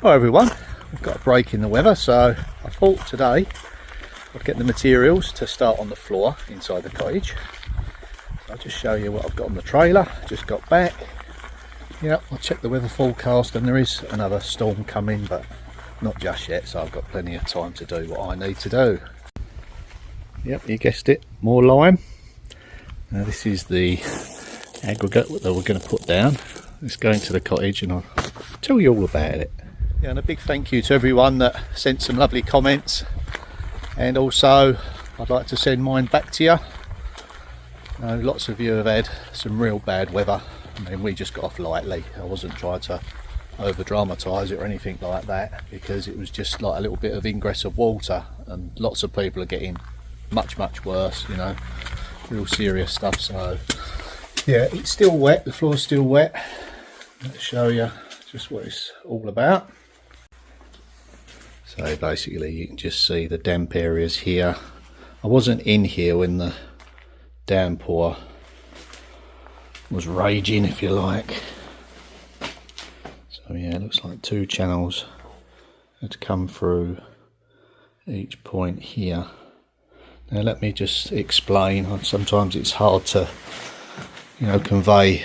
Hi everyone, we've got a break in the weather, so I thought today I'd get the materials to start on the floor inside the cottage. So I'll just show you what I've got on the trailer. Just got back. Yep, I'll check the weather forecast and there is another storm coming, but not just yet, so I've got plenty of time to do what I need to do. Yep, you guessed it, more lime. Now this is the aggregate that we're going to put down. It's going to the cottage and I'll tell you all about it. Yeah, and a big thank you to everyone that sent some lovely comments, and also I'd like to send mine back to you. Lots of you have had some real bad weather. I mean, we just got off lightly. I wasn't trying to over dramatise it or anything like that, because it was just like a little bit of ingress of water, and lots of people are getting much worse, you know, real serious stuff. So yeah, it's still wet, the floor's still wet. Let's show you just what it's all about. So basically you can just see the damp areas here. I wasn't in here when the downpour was raging, if you like. So yeah, it looks like 2 channels had come through each point here. Now let me just explain. Sometimes it's hard to, you know, convey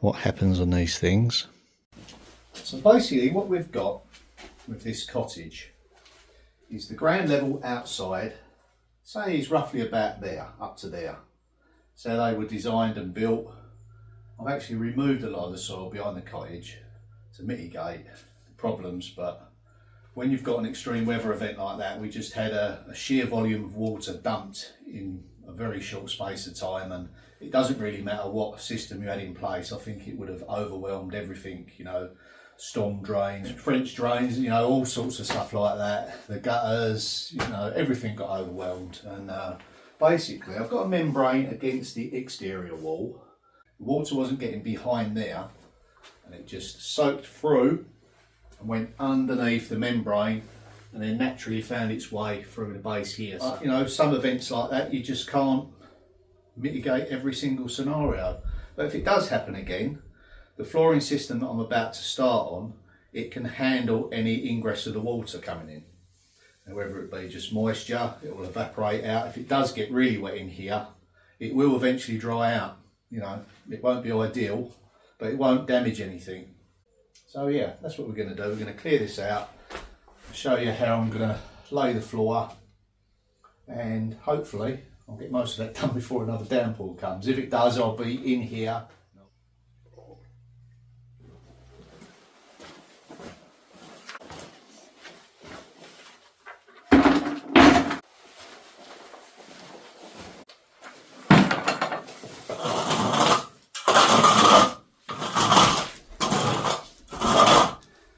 what happens on these things. So basically what we've got with this cottage is the ground level outside, say, is roughly about there, up to there. So they were designed and built. I've actually removed a lot of the soil behind the cottage to mitigate the problems, but when you've got an extreme weather event like that, we just had a sheer volume of water dumped in a very short space of time, and it doesn't really matter what system you had in place. I think it would have overwhelmed everything, you know, storm drains, French drains, you know, all sorts of stuff like that. The gutters, you know, everything got overwhelmed. And basically I've got a membrane against the exterior wall. The water wasn't getting behind there, and it just soaked through and went underneath the membrane, and then naturally found its way through the base here. So, you know, some events like that, you just can't mitigate every single scenario. But if it does happen again, the flooring system that I'm about to start on, it can handle any ingress of the water coming in. Now, whether it be just moisture, it will evaporate out. If it does get really wet in here, it will eventually dry out. You know, it won't be ideal, but it won't damage anything. So yeah, that's what we're going to do. We're going to clear this out, show you how I'm going to lay the floor, and hopefully I'll get most of that done before another downpour comes. If it does, I'll be in here.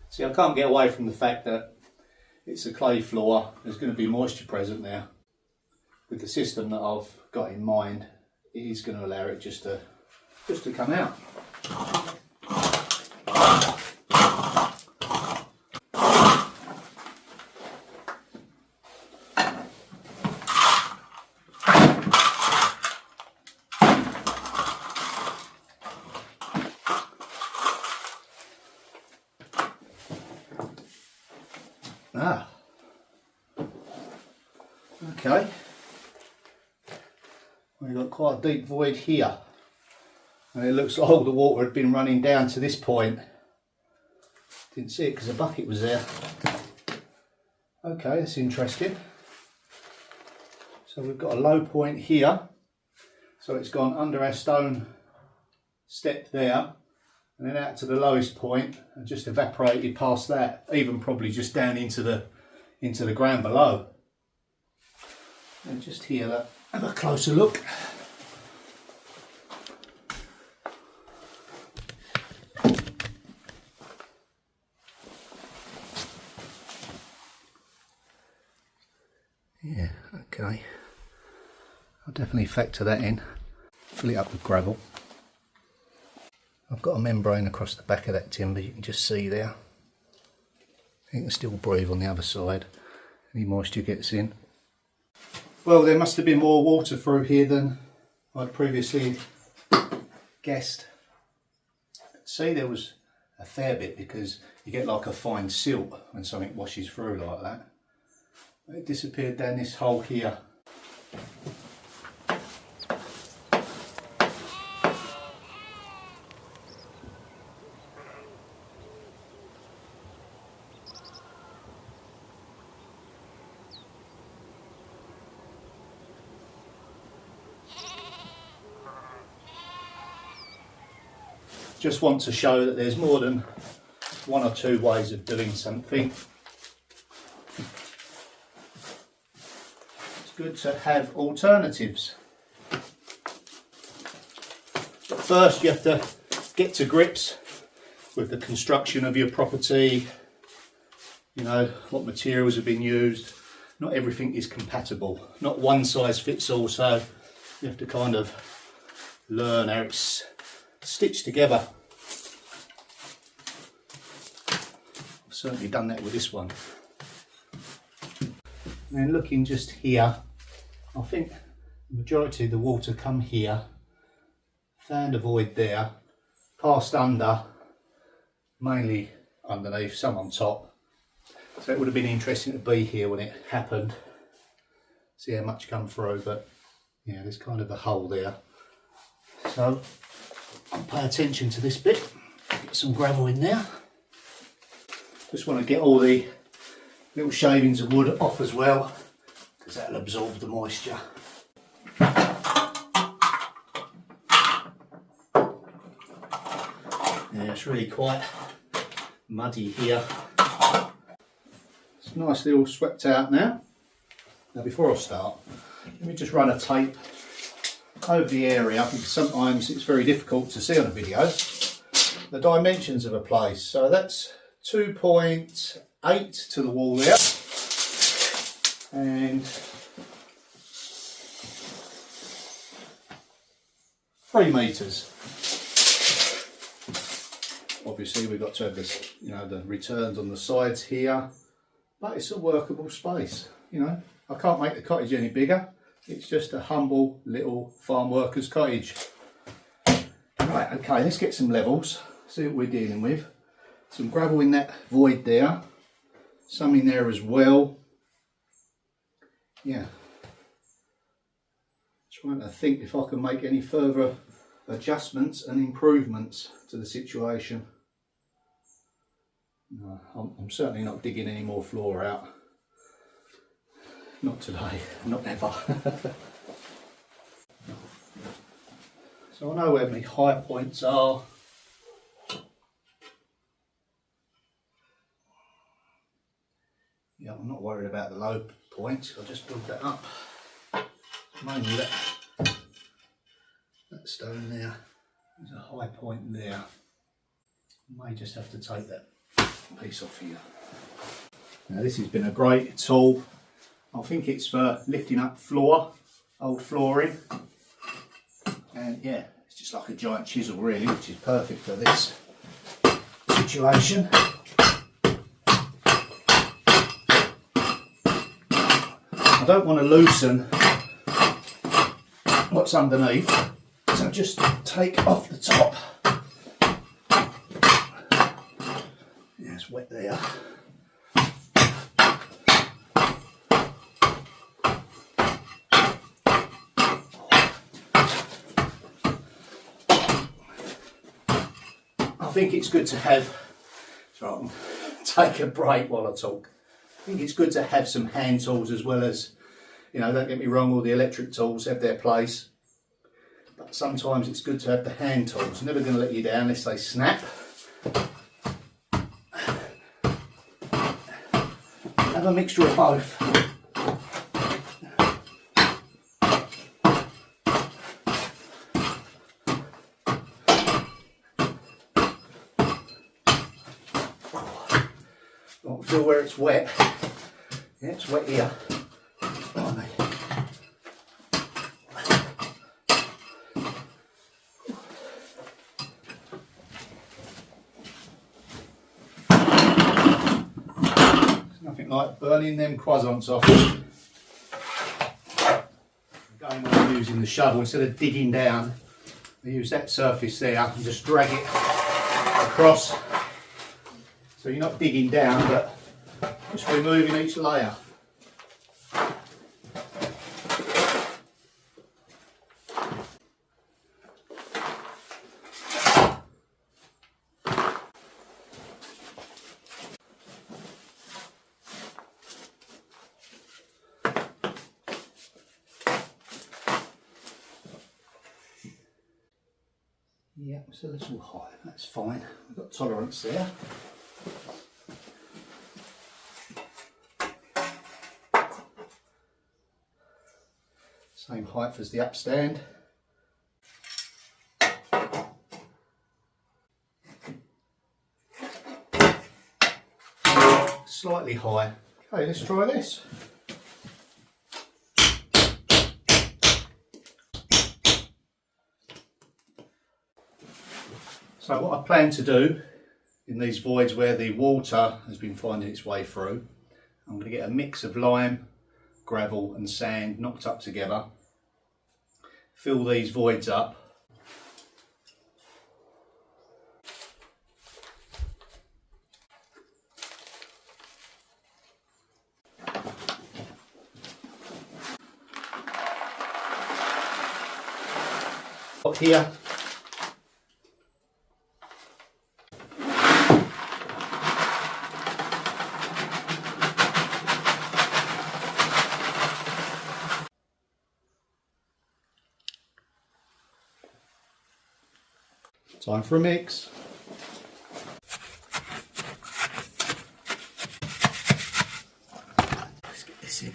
See, I can't get away from the fact that it's a clay floor. There's going to be moisture present there. With the system that I've got in mind, it is going to allow it just to come out. Okay, we've got quite a deep void here, and it looks like all the water had been running down to this point. Didn't see it because the bucket was there. Okay, that's interesting. So we've got a low point here, so it's gone under our stone step there, and then out to the lowest point and just evaporated past that, even probably just down into the ground below. And just here, have a closer look. Yeah, okay. I'll definitely factor that in. Fill it up with gravel. I've got a membrane across the back of that timber, you can just see there. You can still breathe on the other side. Any moisture gets in. Well, there must have been more water through here than I'd previously guessed. See, there was a fair bit, because you get like a fine silt when something washes through like that. It disappeared down this hole here. Just want to show that there's more than one or two ways of doing something. It's good to have alternatives. But first you have to get to grips with the construction of your property, you know, what materials have been used. Not everything is compatible, not one size fits all, so you have to kind of learn how it's stitched together. I've certainly done that with this one. And looking just here, I think the majority of the water come here, found a void there, passed under, mainly underneath, some on top. So it would have been interesting to be here when it happened, see how much come through, but yeah, there's kind of a hole there. So I'll pay attention to this bit, get some gravel in there. Just want to get all the little shavings of wood off as well, because that'll absorb the moisture. Yeah, it's really quite muddy here. It's nicely all swept out now. Now before I start, let me just run a tape over the area, because sometimes it's very difficult to see on a video the dimensions of a place. So that's 2.8 to the wall there, and 3 metres. Obviously we've got to have this, you know, the returns on the sides here, but it's a workable space. You know, I can't make the cottage any bigger. It's just a humble little farm worker's cottage. Right, okay, let's get some levels, see what we're dealing with. Some gravel in that void there, some in there as well. Yeah. Trying to think if I can make any further adjustments and improvements to the situation. No, I'm certainly not digging any more floor out. Not today, not ever. So I know where my high points are. Yeah, I'm not worried about the low points, I'll just build that up. Mainly that stone there, there's a high point there. I may just have to take that piece off here. Now this has been a great tool. I think it's for lifting up old flooring. And yeah, it's just like a giant chisel really, which is perfect for this situation. I don't want to loosen what's underneath, so just take off the top. Yeah, it's wet there. I think it's good to have, so take a break while I talk. I think it's good to have some hand tools as well as, you know, don't get me wrong, all the electric tools have their place. But sometimes it's good to have the hand tools. Never going to let you down unless they snap. Have a mixture of both. Don't feel where it's wet. Yeah, it's wet here. Blimey. There's nothing like burning them croissants off. Again, when I'm using the shovel, instead of digging down, I use that surface there and just drag it across So you're not digging down, but just removing each layer. Yeah, it's a little high, that's fine. We've got tolerance there. Same height as the upstand. Slightly high. Okay, let's try this. So what I plan to do in these voids where the water has been finding its way through, I'm going to get a mix of lime, gravel and sand knocked up together, fill these voids up. Here. Time for a mix. Let's get this in.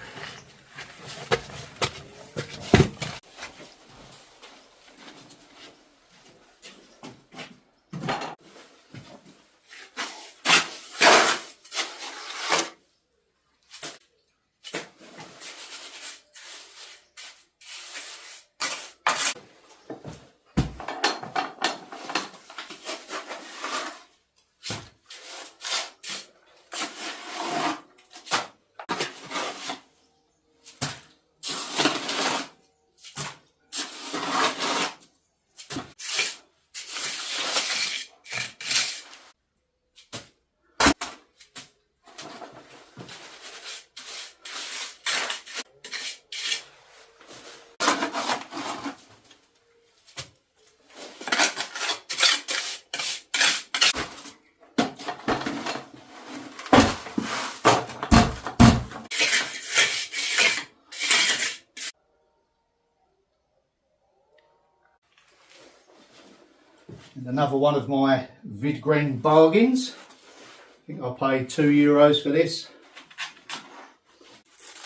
And another one of my Vidgren bargains. I think I paid €2 for this.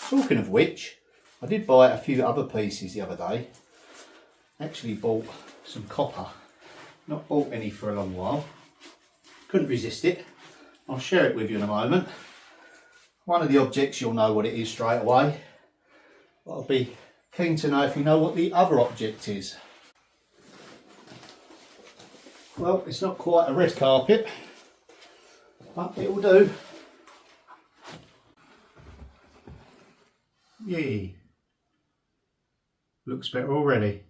Talking of which, I did buy a few other pieces the other day. Actually bought some copper. Not bought any for a long while. Couldn't resist it. I'll share it with you in a moment. One of the objects, you'll know what it is straight away. But I'll be keen to know if you know what the other object is. Well, it's not quite a red carpet, but it will do. Yay! Looks better already.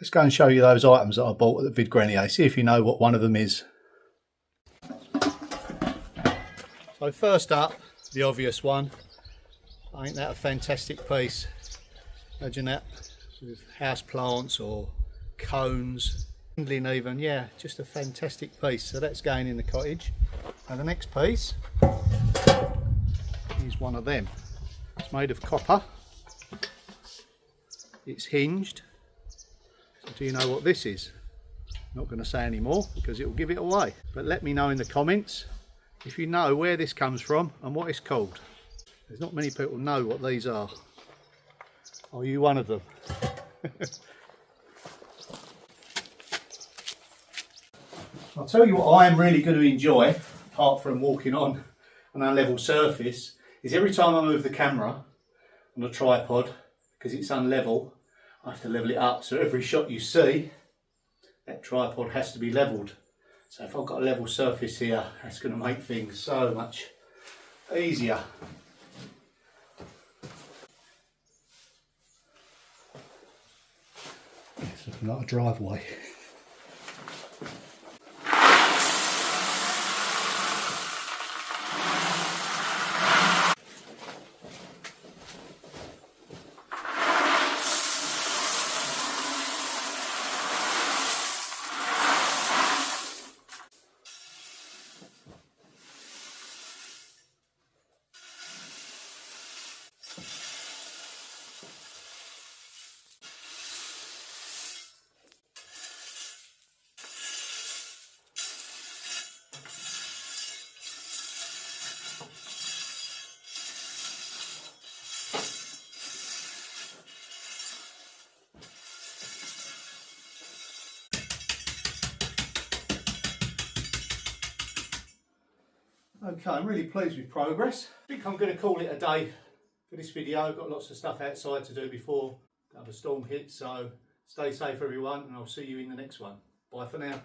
Let's go and show you those items that I bought at the Vid Grenier. See if you know what one of them is. So first up, the obvious one. Ain't that a fantastic piece? Imagine that with house plants or cones, even. Yeah, just a fantastic piece. So that's going in the cottage. And the next piece is one of them. It's made of copper. It's hinged. So do you know what this is? I'm not going to say any more because it will give it away. But let me know in the comments if you know where this comes from and what it's called. There's not many people know what these are. Are you one of them? I'll tell you what I am really going to enjoy, apart from walking on an unlevel surface, is every time I move the camera on a tripod, because it's unlevel, I have to level it up. So every shot you see, that tripod has to be levelled. So if I've got a level surface here, that's going to make things so much easier. It's looking like a driveway. Okay, I'm really pleased with progress. I think I'm going to call it a day for this video. I've got lots of stuff outside to do before the storm hits, so stay safe everyone, and I'll see you in the next one. Bye for now.